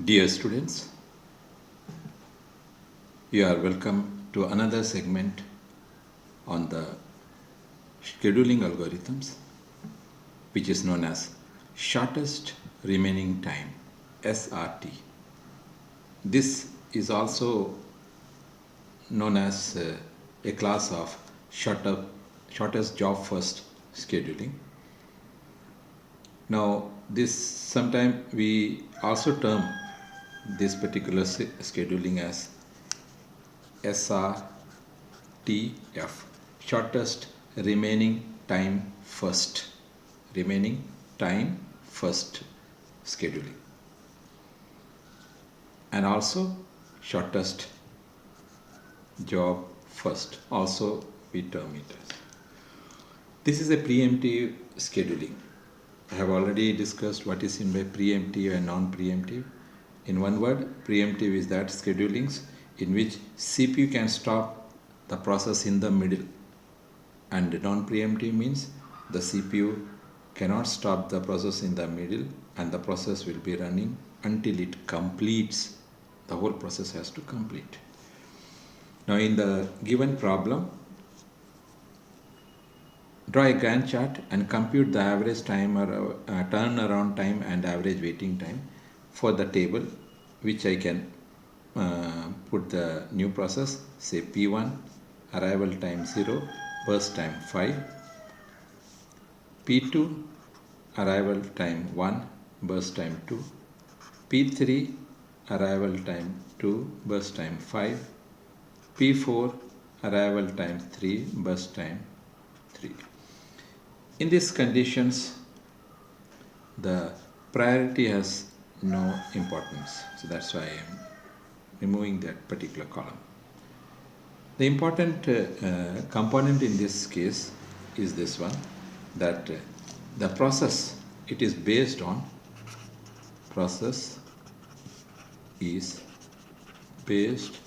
Dear students, you are welcome to another segment on the scheduling algorithms, which is known as shortest remaining time, SRT. This is also known as a class of shortest job first scheduling. Now, this sometime we also term this particular scheduling as SRTF, shortest remaining time first, remaining time first scheduling, and also shortest job first, also we term it as. This is a preemptive scheduling. I have already discussed what is in by preemptive and non-preemptive. In one word, preemptive is that schedulings in which CPU can stop the process in the middle, and non-preemptive means the CPU cannot stop the process in the middle and the process will be running until it completes. The whole process has to complete. Now in the given problem, draw a Gantt chart and compute the average time or turnaround time and average waiting time for the table, which I can put the new process, say P1, arrival time 0, burst time 5, P2, arrival time 1, burst time 2, P3, arrival time 2, burst time 5, P4, arrival time 3, burst time 3. In these conditions, the priority has no importance. So that's why I am removing that particular column. The important component in this case is this one, that the process, it is based on, process is based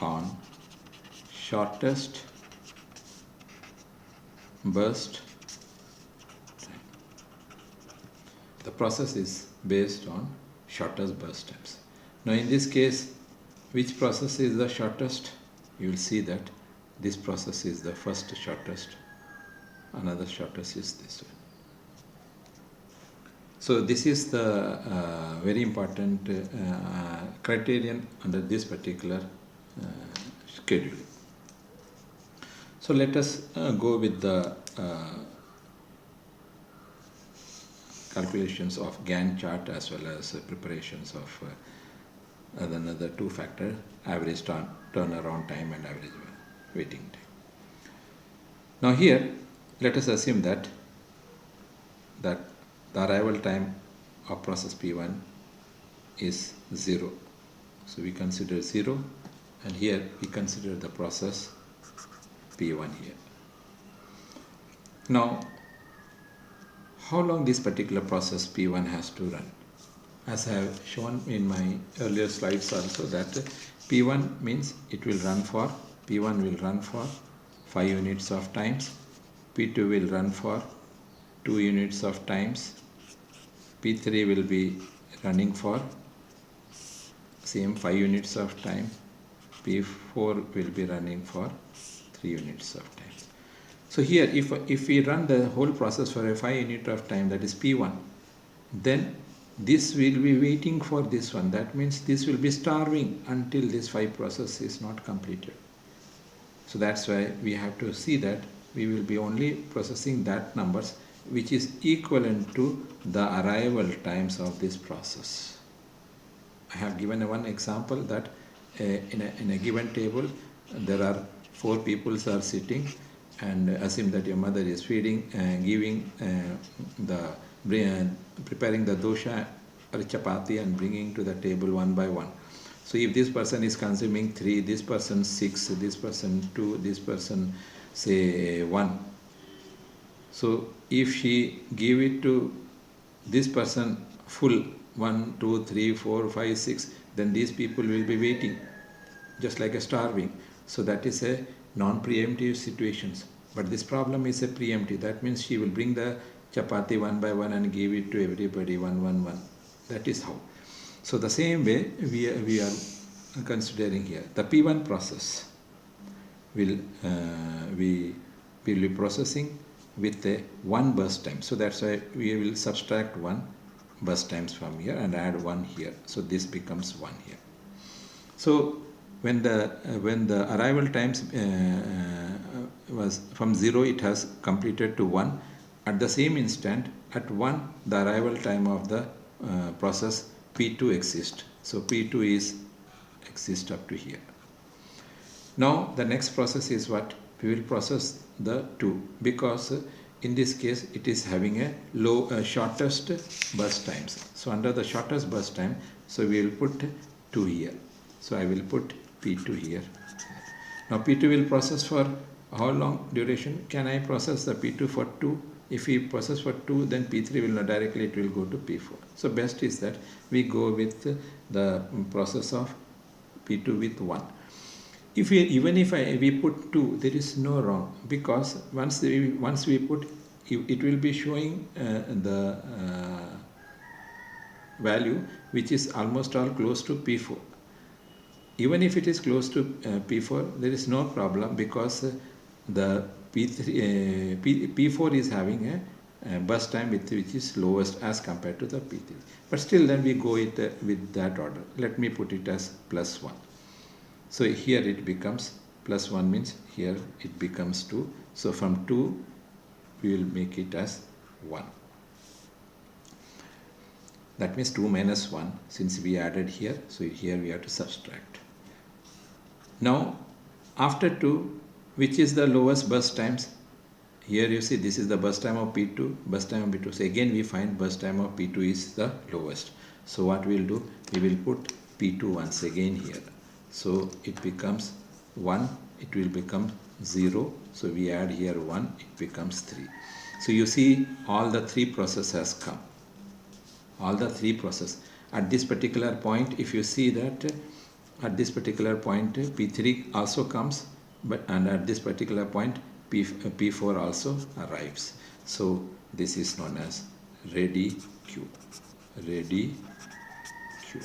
on shortest burst time. The process is based on shortest burst times. Now in this case, which process is the shortest? You will see that this process is the first shortest, another shortest is this one. So this is the very important criterion under this particular schedule. So let us go with the calculations of Gantt chart as well as preparations of another two factor, average turnaround time and average waiting time. Now here let us assume that the arrival time of process P1 is 0. So we consider 0, and here we consider the process P1 here. Now, how long this particular process P1 has to run? As I have shown in my earlier slides also, that P1 means it will run for, P1 will run for 5 units of times, P2 will run for 2 units of times, P3 will be running for same 5 units of time, P4 will be running for 3 units of time. So here if we run the whole process for a 5 unit of time, that is P1, then this will be waiting for this one. That means this will be starving until this 5 process is not completed. So that's why we have to see that we will be only processing that numbers which is equivalent to the arrival times of this process. I have given one example that in a given table there are 4 people are sitting, and assume that your mother is feeding, giving preparing the dosha or chapati and bringing to the table one by one. So if this person is consuming 3, this person 6, this person 2, this person say 1. So if she give it to this person full 1, 2, 3, 4, 5, 6, then these people will be waiting just like a starving. So that is a non-preemptive situations. But this problem is a preemptive. That means she will bring the chapati one by one and give it to everybody one. That is how. So the same way we are considering here. The P1 process will we will be processing with a one burst time. So that's why we will subtract one burst times from here and add one here. So this becomes one here. So when the arrival times was from 0, it has completed to 1. At the same instant, at 1, the arrival time of the process P2 exists. So P2 exists up to here. Now the next process is what? We will process the 2, because in this case it is having a shortest burst times. So under the shortest burst time, so we will put 2 here. So I will put P2 here. Now P2 will process for how long duration? Can I process the P2 for 2? If we process for 2, then P3 will not directly, it will go to P4. So best is that we go with the process of P2 with 1. If we put 2, there is no wrong, because once we put, it will be showing the value which is almost all close to P4. Even if it is close to P4, there is no problem, because the P4 is having a burst time which is lowest as compared to the P3. But still then we go with that order. Let me put it as +1. So here it becomes +1, means here it becomes 2. So from 2 we will make it as 1. That means 2 minus 1, since we added here, so here we have to subtract. Now after 2, which is the lowest burst times? Here you see this is the burst time of P2, burst time of P2. So again we find burst time of P2 is the lowest. So what we will do? We will put P2 once again here. So it becomes 1, it will become 0. So we add here 1, it becomes 3. So you see all the 3 processes has come. All the 3 processes. At this particular point, if you see that at this particular point P3 also comes, and at this particular point P4 also arrives. So this is known as ready queue. Ready queue.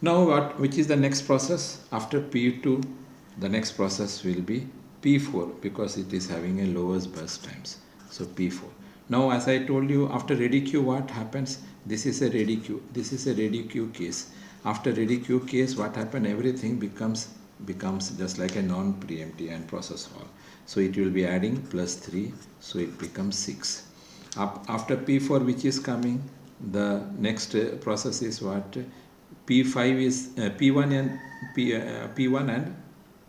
Now which is the next process? After P2, the next process will be P4, because it is having a lowest burst times. So P4. Now as I told you, after ready queue what happens? This is a ready queue. This is a ready queue case. After ready queue case, what happens? Everything becomes just like a non-preemptive and process all. So it will be adding +3, so it becomes 6. After P4, which is coming, the next process is what? P5 is P1 and P1, and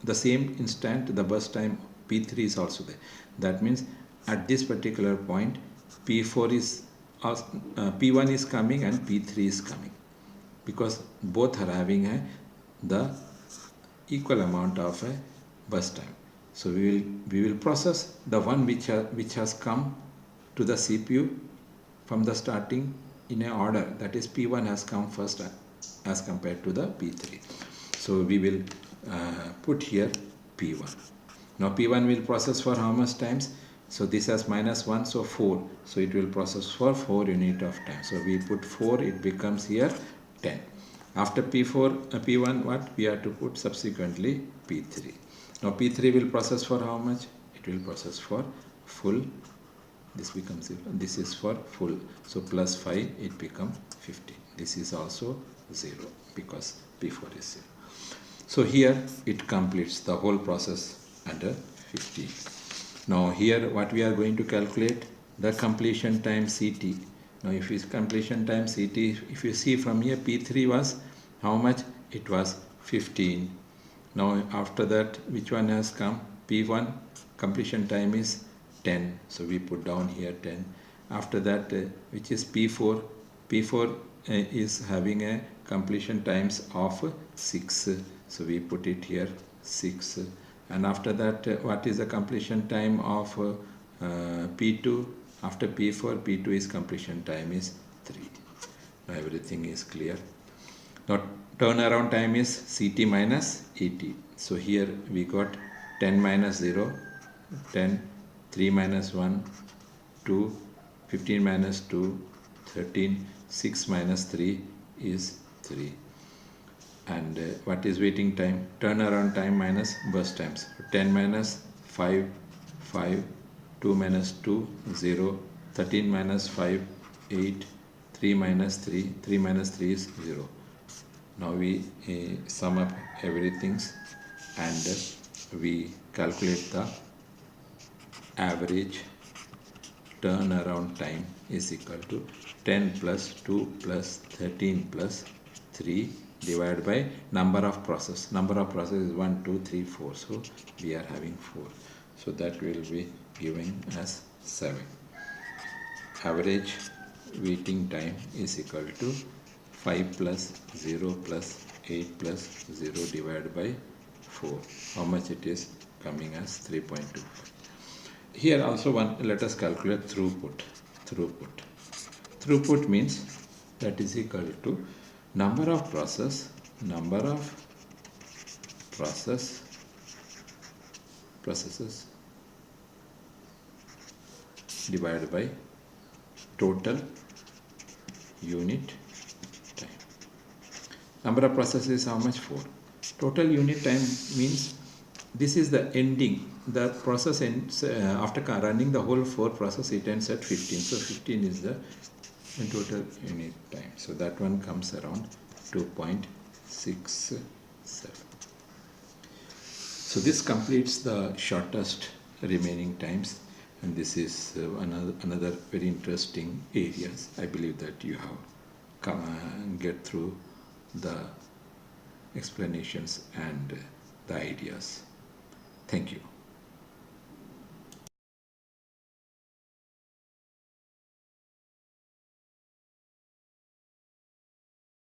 the same instant the burst time P3 is also there. That means at this particular point P4 is P1 is coming and P3 is coming, because both are having the equal amount of a burst time. So we will process the one which has come to the CPU from the starting in an order, that is P1 has come first as compared to the P3. So we will put here P1. Now P1 will process for how much times? So this has -1, so 4. So it will process for 4 unit of time. So we put 4, it becomes here 10. After P1, what? We have to put subsequently P3. Now P3 will process for how much? It will process for full. This becomes 0. This is for full. So +5, it becomes 15. This is also 0, because P4 is 0. So here it completes the whole process under 15. Now here what we are going to calculate? The completion time CT. Now if it's completion time CT, if you see from here, P3 was how much? It was 15. Now after that, which one has come? P1 completion time is 10. So we put down here 10. After that, which is P4. P4 is having a completion times of 6. So we put it here 6. And after that, what is the completion time of P2? After P4, P2 is completion time is 3. Now everything is clear. Now turnaround time is CT minus ET. So here we got 10 minus 0, 10, 3 minus 1, 2, 15 minus 2, 13. 6 minus 3 is 3. And what is waiting time? Turnaround time minus burst times. 10 minus 5, 5. 2 minus 2, 0. 13 minus 5, 8. 3 minus 3, 3 minus 3 is 0. Now we sum up everything and we calculate the average turnaround time is equal to 10 plus 2 plus 13 plus 3 divided by number of process. Number of process is 1, 2, 3, 4. So we are having 4. So that will be given as 7. Average waiting time is equal to 5 plus 0 plus 8 plus 0 divided by 4. How much it is coming as 3.25. Here also let us calculate throughput. Throughput means that is equal to number of processes divided by total unit time. Number of processes is how much? 4. Total unit time means this is the ending. The process ends after running the whole 4 process, it ends at 15. So 15 is the total unit time. So that one comes around 2.67. So this completes the shortest remaining times, and this is another very interesting areas. I believe that you have come and get through the explanations and the ideas. Thank you.